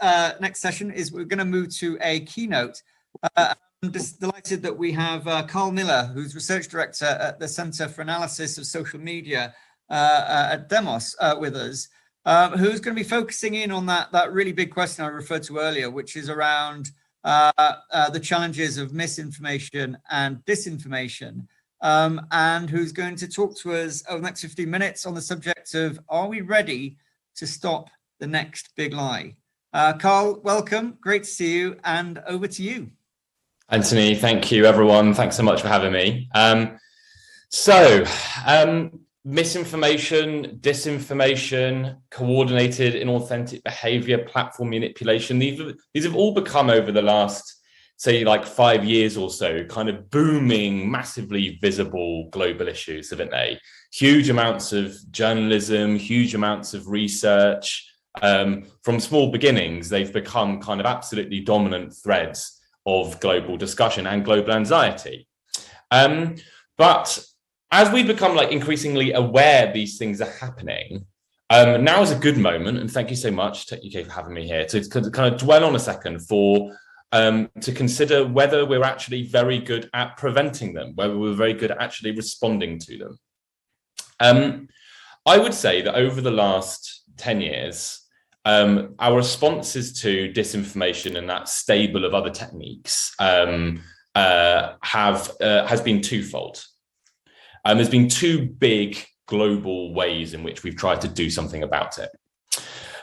next session is we're going to move to a keynote. I'm just delighted that we have Carl Miller, who's Research Director at the Center for Analysis of Social Media at Demos with us, who's going to be focusing in on that really big question I referred to earlier, which is around the challenges of misinformation and disinformation, and who's going to talk to us over the next 15 minutes on the subject of, are we ready to stop the next big lie? Carl, welcome. Great to see you, and over to you. Anthony, thank you, everyone. Thanks so much for having me. Misinformation, disinformation, coordinated inauthentic behavior, platform manipulation, these have all become, over the last, say, like 5 years or so, kind of booming, massively visible global issues, haven't they? Huge amounts of journalism, huge amounts of research. From small beginnings, they've become kind of absolutely dominant threads of global discussion and global anxiety. But as we become like increasingly aware these things are happening, now is a good moment, and thank you so much, TechUK, for having me here, to kind of dwell on a second to consider whether we're actually very good at preventing them, whether we're very good at actually responding to them. I would say that over the last 10 years, our responses to disinformation and that stable of other techniques has been twofold. There's been two big global ways in which we've tried to do something about it.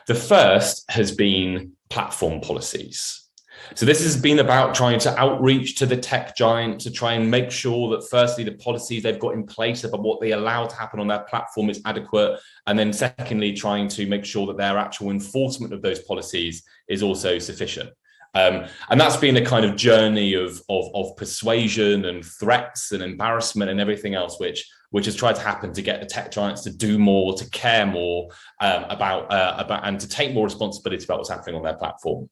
The first has been platform policies. So this has been about trying to outreach to the tech giant to try and make sure that, firstly, the policies they've got in place about what they allow to happen on their platform is adequate. And then secondly, trying to make sure that their actual enforcement of those policies is also sufficient. And that's been a kind of journey of persuasion and threats and embarrassment and everything else, which has tried to happen to get the tech giants to do more, to care more about and to take more responsibility about what's happening on their platform.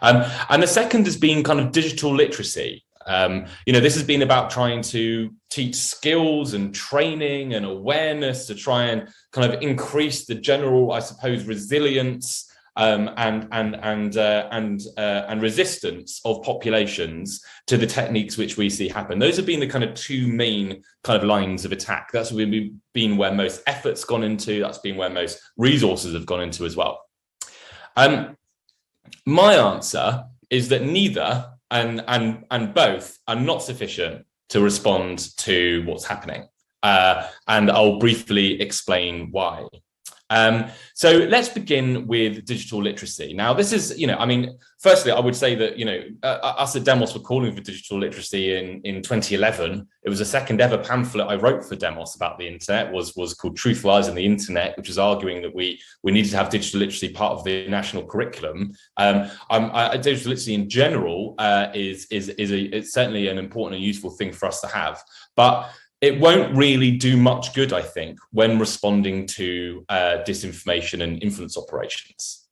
And the second has been kind of digital literacy. This has been about trying to teach skills and training and awareness to try and kind of increase the general, I suppose, resilience and resistance of populations to the techniques which we see happen. Those have been the kind of two main kind of lines of attack. That's been where most effort's gone into. That's been where most resources have gone into as well. My answer is that neither and both are not sufficient to respond to what's happening. And I'll briefly explain why. So let's begin with digital literacy. Now, this is, firstly, I would say that, us at Demos were calling for digital literacy in 2011. It was the second ever pamphlet I wrote for Demos about the internet, was called Truth, Lies, and the Internet, which was arguing that we needed to have digital literacy part of the national curriculum. Digital literacy in general it's certainly an important and useful thing for us to have. But it won't really do much good, I think, when responding to disinformation and influence operations.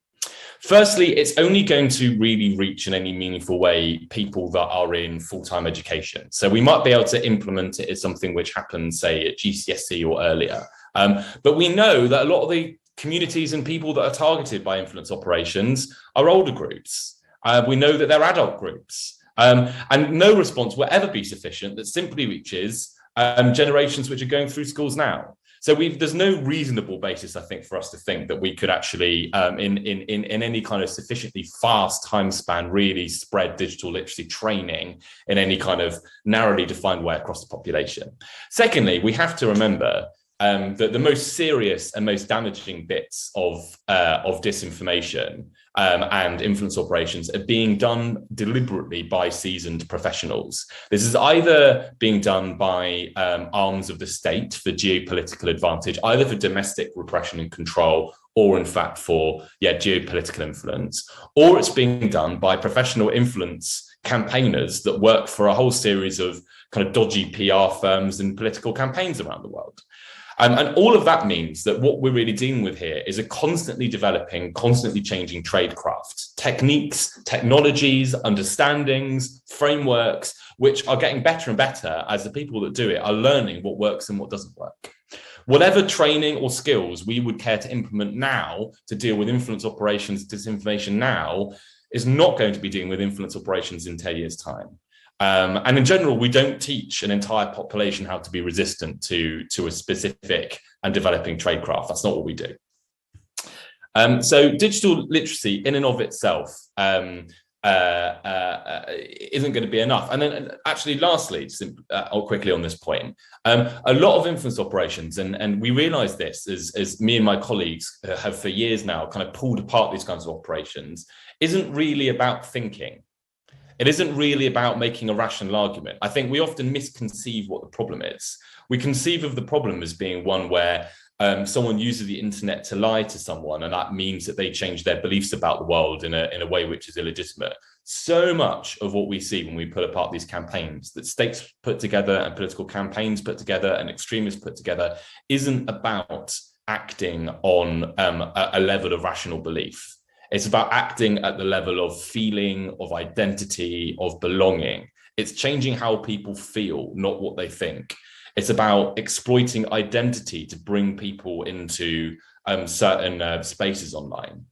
Firstly, it's only going to really reach in any meaningful way people that are in full-time education. So we might be able to implement it as something which happens, say, at GCSE or earlier. But we know that a lot of the communities and people that are targeted by influence operations are older groups. We know that they're adult groups. And no response will ever be sufficient that simply reaches generations which are going through schools now. So there's no reasonable basis, I think, for us to think that we could actually, in any kind of sufficiently fast time span, really spread digital literacy training in any kind of narrowly defined way across the population. Secondly, we have to remember that the most serious and most damaging bits of disinformation and influence operations are being done deliberately by seasoned professionals. This is either being done by arms of the state for geopolitical advantage, either for domestic repression and control, or in fact for geopolitical influence, or it's being done by professional influence campaigners that work for a whole series of kind of dodgy PR firms and political campaigns around the world. And all of that means that what we're really dealing with here is a constantly developing, constantly changing tradecraft, techniques, technologies, understandings, frameworks, which are getting better and better as the people that do it are learning what works and what doesn't work. whatever training or skills we would care to implement now to deal with influence operations, disinformation now, is not going to be dealing with influence operations in 10 years' time. And in general, we don't teach an entire population how to be resistant to a specific and developing tradecraft. That's not what we do. So digital literacy in and of itself isn't going to be enough. And then actually, lastly, quickly on this point, a lot of influence operations, and we realize this as me and my colleagues have for years now kind of pulled apart these kinds of operations, isn't really about thinking. It isn't really about making a rational argument. I think we often misconceive what the problem is. We conceive of the problem as being one where someone uses the internet to lie to someone, and that means that they change their beliefs about the world in a way which is illegitimate. So much of what we see when we pull apart these campaigns that states put together and political campaigns put together and extremists put together isn't about acting on a level of rational belief. It's about acting at the level of feeling, of identity, of belonging. It's changing how people feel, not what they think. It's about exploiting identity to bring people into certain spaces online.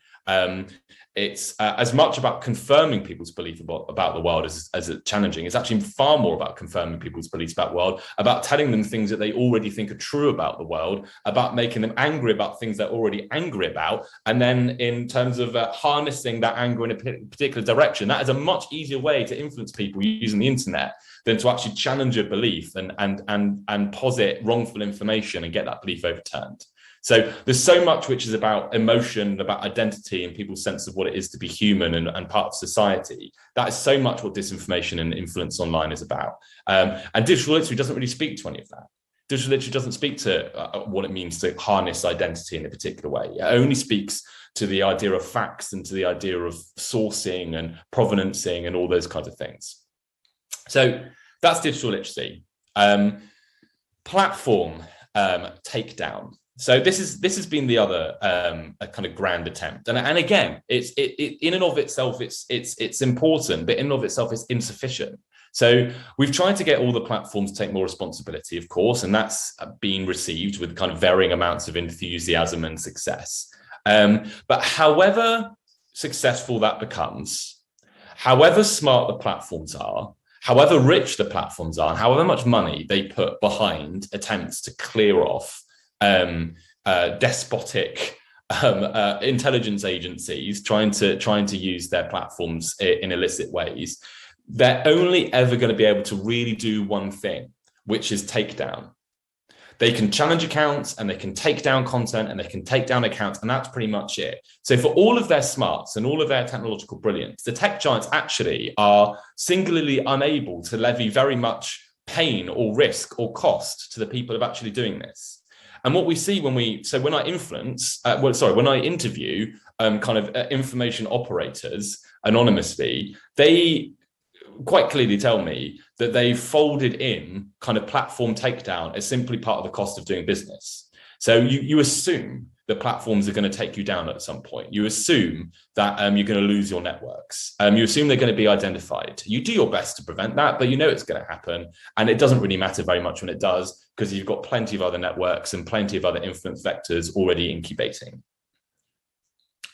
It's as much about confirming people's belief about the world as it's challenging. It's actually far more about confirming people's beliefs about the world, about telling them things that they already think are true about the world, about making them angry about things they're already angry about. And then in terms of harnessing that anger in a particular direction, that is a much easier way to influence people using the internet than to actually challenge a belief and posit wrongful information and get that belief overturned. So there's so much which is about emotion, about identity and people's sense of what it is to be human and part of society. That is so much what disinformation and influence online is about. And digital literacy doesn't really speak to any of that. Digital literacy doesn't speak to what it means to harness identity in a particular way. It only speaks to the idea of facts and to the idea of sourcing and provenancing and all those kinds of things. So that's digital literacy. Platform takedown. So this has been the other a kind of grand attempt, and again, it's in and of itself it's important, but in and of itself it's insufficient. So we've tried to get all the platforms to take more responsibility, of course, and that's been received with kind of varying amounts of enthusiasm and success. But however successful that becomes, however smart the platforms are, however rich the platforms are, and however much money they put behind attempts to clear off despotic intelligence agencies trying to use their platforms in illicit ways, they're only ever going to be able to really do one thing, which is take down. They can challenge accounts and they can take down content and they can take down accounts, and that's pretty much it. So for all of their smarts and all of their technological brilliance, the tech giants actually are singularly unable to levy very much pain or risk or cost to the people of actually doing this. And what we see when I interview kind of information operators anonymously, they quite clearly tell me that they've folded in kind of platform takedown as simply part of the cost of doing business. So you assume the platforms are going to take you down at some point. You assume that you're going to lose your networks. You assume they're going to be identified. You do your best to prevent that, but you know it's going to happen. And it doesn't really matter very much when it does, because you've got plenty of other networks and plenty of other influence vectors already incubating.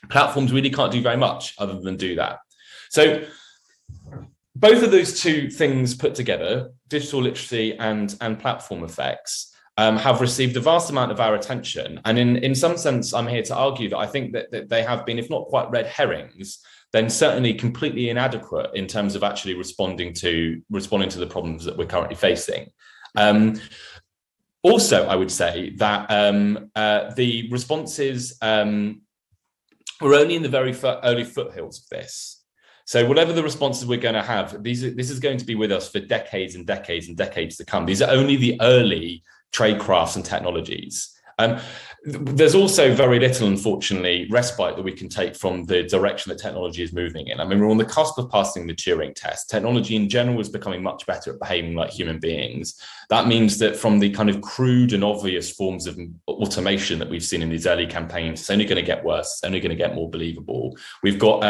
Platforms really can't do very much other than do that. So both of those two things put together, digital literacy and platform effects, have received a vast amount of our attention. And in some sense, I'm here to argue that I think that they have been, if not quite red herrings, then certainly completely inadequate in terms of actually responding to the problems that we're currently facing. Also, I would say that the responses were only in the very early foothills of this. So whatever the responses we're going to have, this is going to be with us for decades and decades and decades to come. These are only the early trade crafts and technologies. There's also very little, unfortunately, respite that we can take from the direction that technology is moving in. I mean, we're on the cusp of passing the Turing test. Technology in general is becoming much better at behaving like human beings. That means that from the kind of crude and obvious forms of automation that we've seen in these early campaigns, it's only going to get worse. It's only going to get more believable. We've got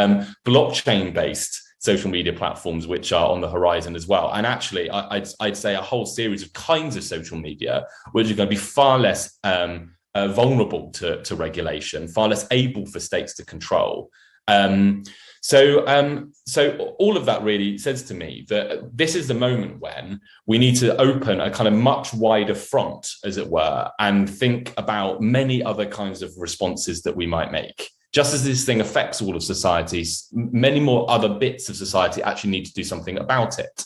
blockchain-based social media platforms which are on the horizon as well. And actually, I'd say a whole series of kinds of social media which are going to be far less vulnerable to regulation, far less able for states to control. So all of that really says to me that this is the moment when we need to open a kind of much wider front, as it were, and think about many other kinds of responses that we might make. Just as this thing affects all of society, many more other bits of society actually need to do something about it.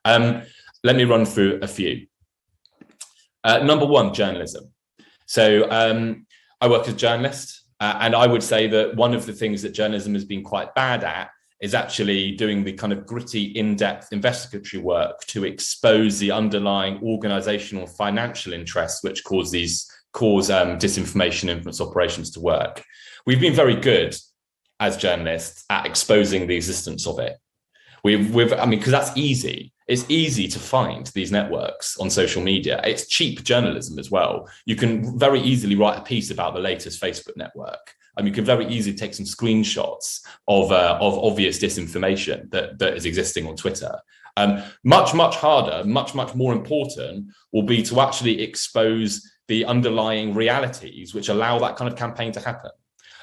Let me run through a few. Number one, journalism. So I work as a journalist, and I would say that one of the things that journalism has been quite bad at is actually doing the kind of gritty, in-depth investigatory work to expose the underlying organizational financial interests which cause disinformation influence operations to work. We've been very good as journalists at exposing the existence of it. Because that's easy. It's easy to find these networks on social media. It's cheap journalism as well. You can very easily write a piece about the latest Facebook network. You can very easily take some screenshots of obvious disinformation that is existing on Twitter. Much harder, much more important will be to actually expose the underlying realities which allow that kind of campaign to happen.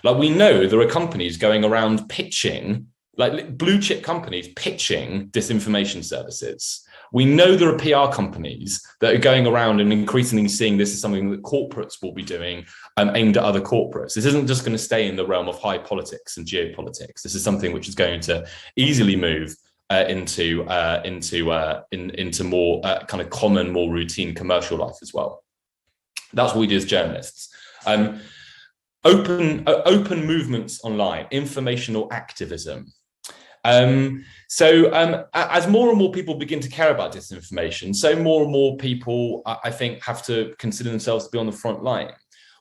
Like, we know there are companies going around pitching, like blue chip companies pitching disinformation services. We know there are PR companies that are going around and increasingly seeing this as something that corporates will be doing, aimed at other corporates. This isn't just going to stay in the realm of high politics and geopolitics. This is something which is going to easily move into more kind of common, more routine commercial life as well. That's what we do as journalists. Open movements online, informational activism. As more and more people begin to care about disinformation, so more and more people, I think, have to consider themselves to be on the front line.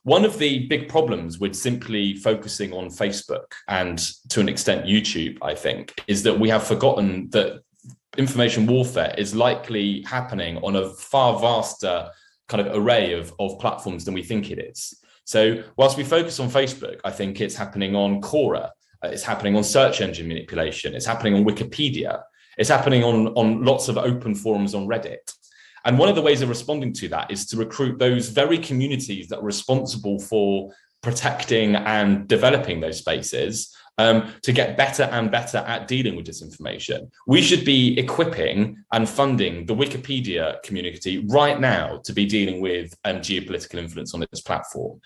One of the big problems with simply focusing on Facebook and, to an extent, YouTube, I think, is that we have forgotten that information warfare is likely happening on a far vaster kind of array of platforms than we think it is. So whilst we focus on Facebook, I think it's happening on Quora, it's happening on search engine manipulation, it's happening on Wikipedia, it's happening on lots of open forums on Reddit. And one of the ways of responding to that is to recruit those very communities that are responsible for protecting and developing those spaces to get better and better at dealing with disinformation. We should be equipping and funding the Wikipedia community right now to be dealing with geopolitical influence on its platform.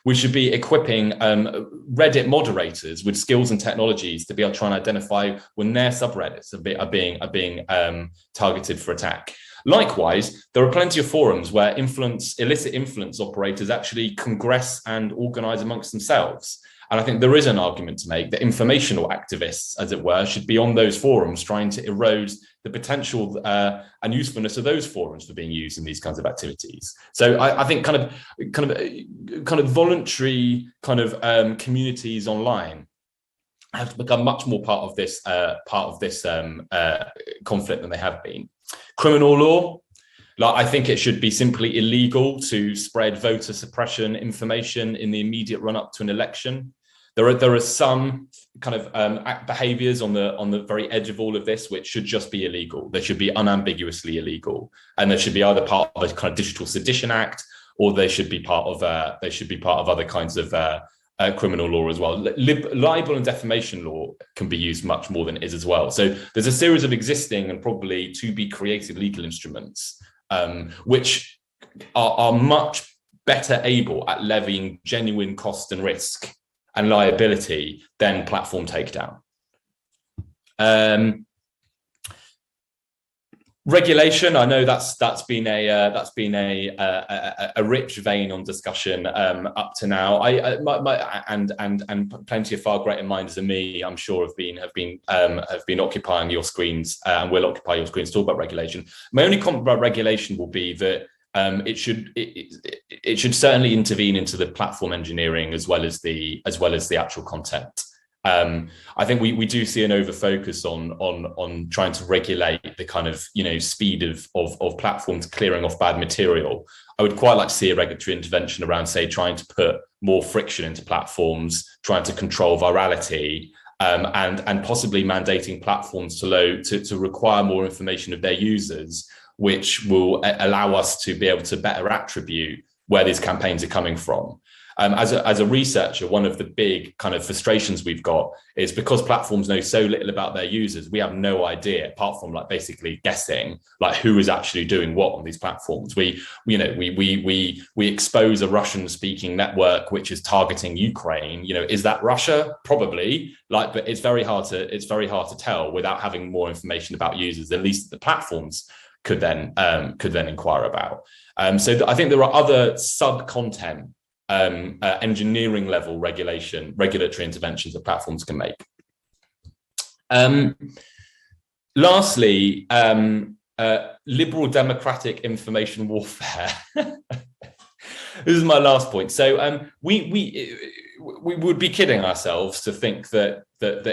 We should be equipping Reddit moderators with skills and technologies to be able to try and identify when their subreddits are being targeted for attack. Likewise, there are plenty of forums where illicit influence operators actually congress and organize amongst themselves. And I think there is an argument to make that informational activists, as it were, should be on those forums trying to erode the potential and usefulness of those forums for being used in these kinds of activities. So I think kind of voluntary communities online have to become much more part of this conflict than they have been. Criminal law. I think it should be simply illegal to spread voter suppression information in the immediate run-up to an election. There are some kind of behaviours on the very edge of all of this which should just be illegal. They should be unambiguously illegal, and they should be either part of a kind of Digital Sedition Act, or they should be part of other kinds of criminal law as well. Libel and defamation law can be used much more than it is as well. So there's a series of existing and probably to be created legal instruments which are much better able at levying genuine cost and risk and liability than platform takedown. Regulation. I know that's been a rich vein on discussion up to now. And plenty of far greater minds than me, I'm sure, have been occupying your screens and will occupy your screens to talk about regulation. My only comment about regulation will be that it should certainly intervene into the platform engineering as well as the actual content. I think we do see an over focus on trying to regulate the kind of speed of platforms clearing off bad material. I would quite like to see a regulatory intervention around, say, trying to put more friction into platforms, trying to control virality, and possibly mandating platforms to require more information of their users, which will allow us to be able to better attribute where these campaigns are coming from. As a researcher, one of the big kind of frustrations we've got is because platforms know so little about their users, we have no idea, apart from like basically guessing like who is actually doing what on these platforms. We expose a Russian-speaking network which is targeting Ukraine. Is that Russia? Probably. But it's very hard to tell without having more information about users. At least the platforms could then inquire about. So I think there are other sub-content engineering level regulatory interventions that platforms can make. Lastly, liberal democratic information warfare. This is my last point. So we would be kidding ourselves to think that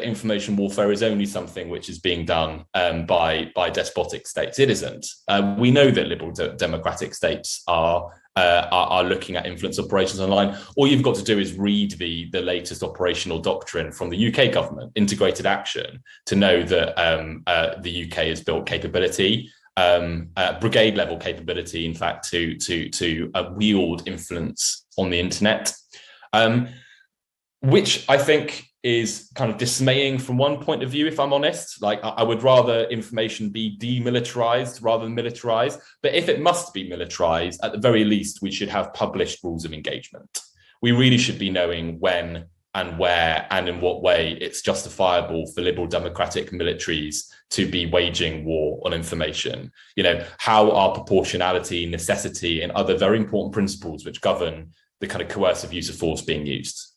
information warfare is only something which is being done by despotic states. It isn't. We know that liberal democratic states are looking at influence operations online. All you've got to do is read the latest operational doctrine from the UK government, integrated action, to know that the UK has built capability, brigade level capability, in fact, to wield influence on the internet, which I think is kind of dismaying from one point of view, if I'm honest. Like, I would rather information be demilitarized rather than militarized. But if it must be militarized, at the very least, we should have published rules of engagement. We really should be knowing when and where and in what way it's justifiable for liberal democratic militaries to be waging war on information. How are proportionality, necessity, and other very important principles which govern the kind of coercive use of force being used.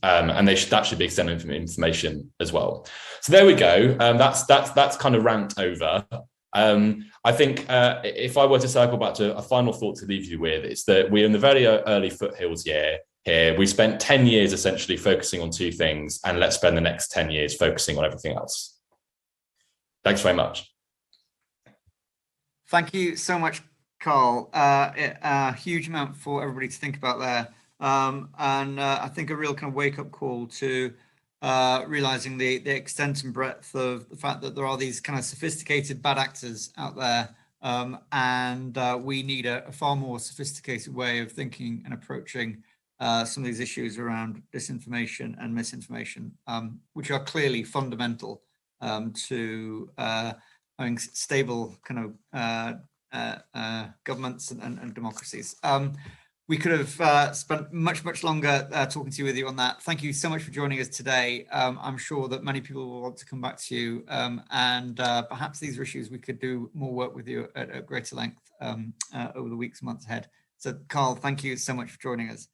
And that should be extended information as well. So there we go. That's kind of rant over. I think if I were to circle back to a final thought to leave you with, it's that we're in the very early foothills here. We spent 10 years essentially focusing on two things, and let's spend the next 10 years focusing on everything else. Thanks very much. Thank you so much, Carl. A huge amount for everybody to think about there. And I think a real kind of wake-up call to realizing the extent and breadth of the fact that there are these kind of sophisticated bad actors out there, and we need a far more sophisticated way of thinking and approaching some of these issues around disinformation and misinformation, which are clearly fundamental to having stable kind of governments and democracies. We could have spent much longer talking to you on that. Thank you so much for joining us today. I'm sure that many people will want to come back to you, and perhaps these are issues we could do more work with you at greater length over the weeks and months ahead. So, Carl, thank you so much for joining us.